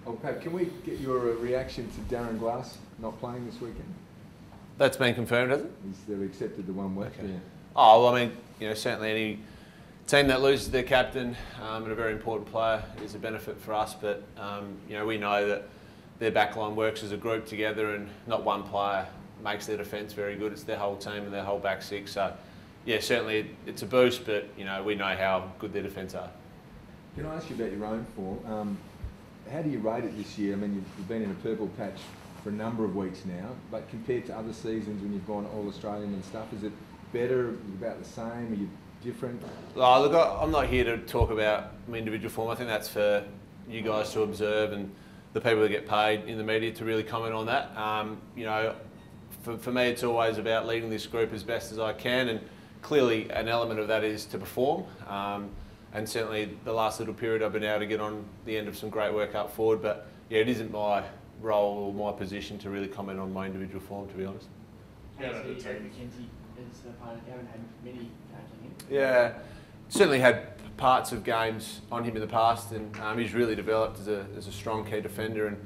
Oh, Pat, can we get your reaction to Darren Glass not playing this weekend? That's been confirmed, has it? They've accepted the 1 week. Okay. Yeah. Oh, well, I mean, certainly any team that loses their captain and a very important player is a benefit for us. But we know that their backline works as a group together, and not one player makes their defence very good. It's their whole team and their whole back six. So, yeah, certainly it's a boost. But we know how good their defence are. Can I ask you about your own form? How do you rate it this year? I mean, you've been in a purple patch for a number of weeks now, but compared to other seasons when you've gone All-Australian and stuff, is it better, about the same, are you different? Oh, look, I'm not here to talk about my individual form. I think that's for you guys to observe and the people that get paid in the media to really comment on that. For me, it's always about leading this group as best as I can, and clearly an element of that is to perform. And certainly the last little period I've been able to get on the end of some great work up forward, but yeah, it isn't my role or my position to really comment on my individual form, to be honest. How do you take McKenzie as the opponent? You haven't had many games on him. Yeah, certainly had parts of games on him in the past, and he's really developed as a strong key defender and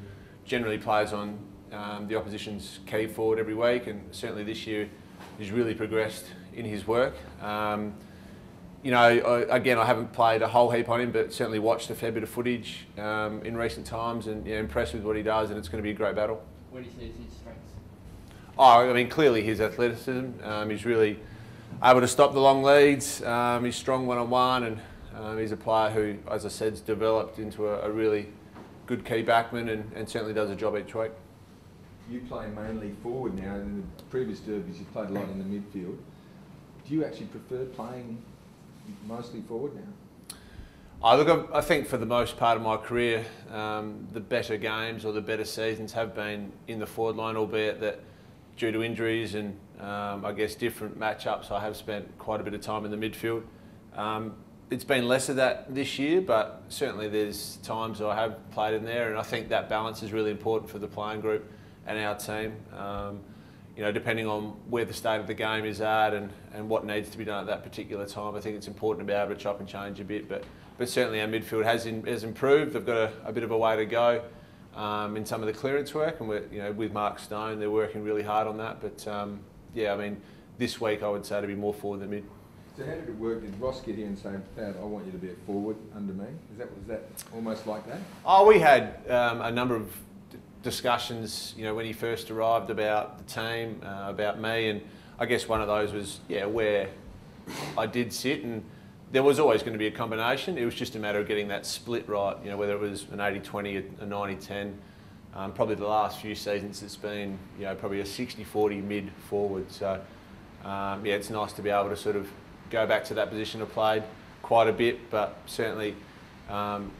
generally plays on the opposition's key forward every week, and certainly this year he's really progressed in his work. Again, I haven't played a whole heap on him, but certainly watched a fair bit of footage in recent times, and impressed with what he does, and it's going to be a great battle. Where do you see his strengths? Oh, I mean, clearly his athleticism. He's really able to stop the long leads. He's strong one-on-one, and he's a player who, as I said, has developed into a really good key backman, and certainly does a job each week. You play mainly forward now. In the previous derbies, you played a lot in the midfield. Do you actually prefer playing mostly forward now? Look, I think for the most part of my career, the better games or the better seasons have been in the forward line, albeit that due to injuries and I guess different matchups, I have spent quite a bit of time in the midfield. It's been less of that this year, but certainly there's times I have played in there, and I think that balance is really important for the playing group and our team. Depending on where the state of the game is at and what needs to be done at that particular time, I think it's important to be able to chop and change a bit. But certainly our midfield has improved. They've got a bit of a way to go in some of the clearance work, and with Mark Stone, they're working really hard on that. But I mean, this week I would say to be more forward than mid. So how did it work? Did Ross get here and say, "Dad, I want you to be a forward under me"? Was that almost like that? Oh, we had a number of discussions, when he first arrived, about the team, about me, and I guess one of those was, where I did sit, and there was always going to be a combination. It was just a matter of getting that split right, whether it was an 80-20, a 90-10. Probably the last few seasons it's been, probably a 60-40 mid-forward. So, it's nice to be able to sort of go back to that position. I've played quite a bit, but certainly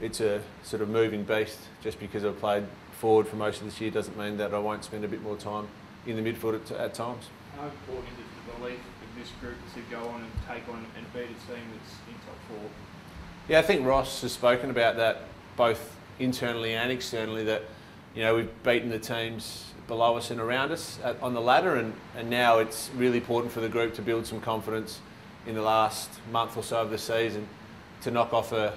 it's a sort of moving beast. Just because I've played forward for most of this year doesn't mean that I won't spend a bit more time in the midfield at times. How important is it the belief of this group to go on and take on and beat a team that's in top four? Yeah, I think Ross has spoken about that both internally and externally, that we've beaten the teams below us and around us on the ladder, and now it's really important for the group to build some confidence in the last month or so of the season to knock off a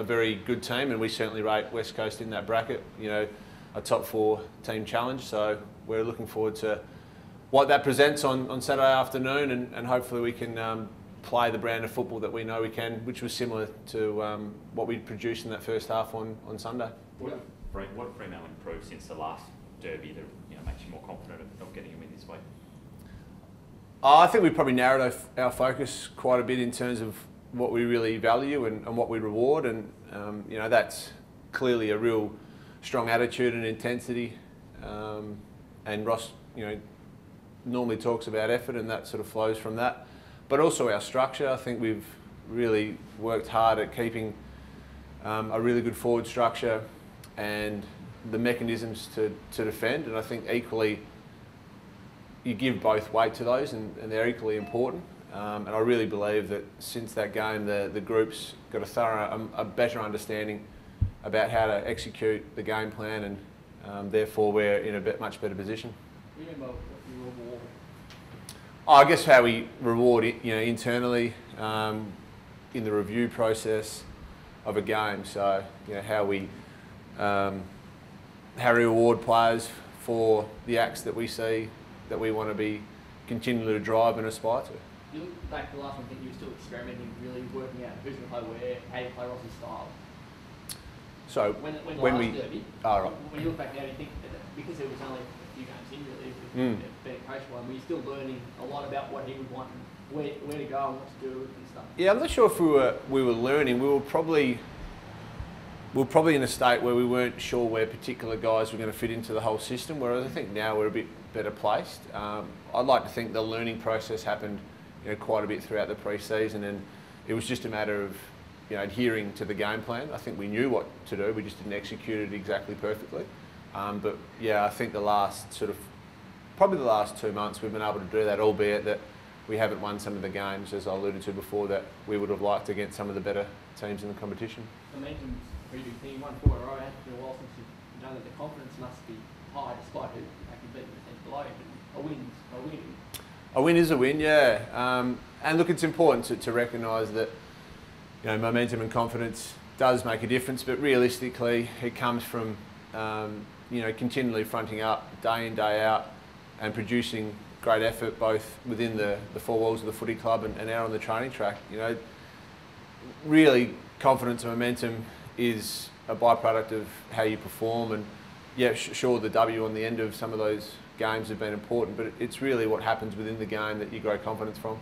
very good team, and we certainly rate West Coast in that bracket, a top 4 team challenge. So we're looking forward to what that presents on Saturday afternoon, and hopefully we can play the brand of football that we know we can, which was similar to what we produced in that first half on Sunday. What have Fremantle improved since the last derby that makes you more confident of getting a win this week? I think we've probably narrowed our focus quite a bit in terms of what we really value and what we reward, and that's clearly a real strong attitude and intensity, and Ross normally talks about effort, and that sort of flows from that, but also our structure. I think we've really worked hard at keeping a really good forward structure and the mechanisms to defend, and I think equally you give both weight to those, and they're equally important. And I really believe that since that game, the group's got a better understanding about how to execute the game plan, and therefore we're in a much better position. You remember what you reward? I guess how we reward it, internally in the review process of a game. So how we how we reward players for the acts that we see that we want to be continually to drive and aspire to. You look back to the last one, I think you were still experimenting, really working out who's going to play where, how you play Ross's style. So when we, last derby, right. when you look back now, do you think that because it was only a few games in, really, being coached by him, were you still learning a lot about what he would want and where to go and what to do and stuff? Yeah, I'm not sure if we were learning. We were probably in a state where we weren't sure where particular guys were going to fit into the whole system, whereas I think now we're a bit better placed. I'd like to think the learning process happened quite a bit throughout the pre-season, and it was just a matter of adhering to the game plan. I think we knew what to do, we just didn't execute it exactly perfectly. But yeah, I think probably the last 2 months we've been able to do that, albeit that we haven't won some of the games, as I alluded to before, that we would have liked against some of the better teams in the competition. Momentum's a pretty big thing. You won 4 in a row. It's been a while since you've done it. The confidence must be high, despite who actually beating the teams below. But a win's a win. A win is a win, yeah. And look, it's important to recognise that momentum and confidence does make a difference, but realistically, it comes from continually fronting up day in, day out, and producing great effort both within the four walls of the footy club and out on the training track. Really, confidence and momentum is a byproduct of how you perform, and yeah, sure, the W on the end of some of those games have been important, but it's really what happens within the game that you grow confidence from.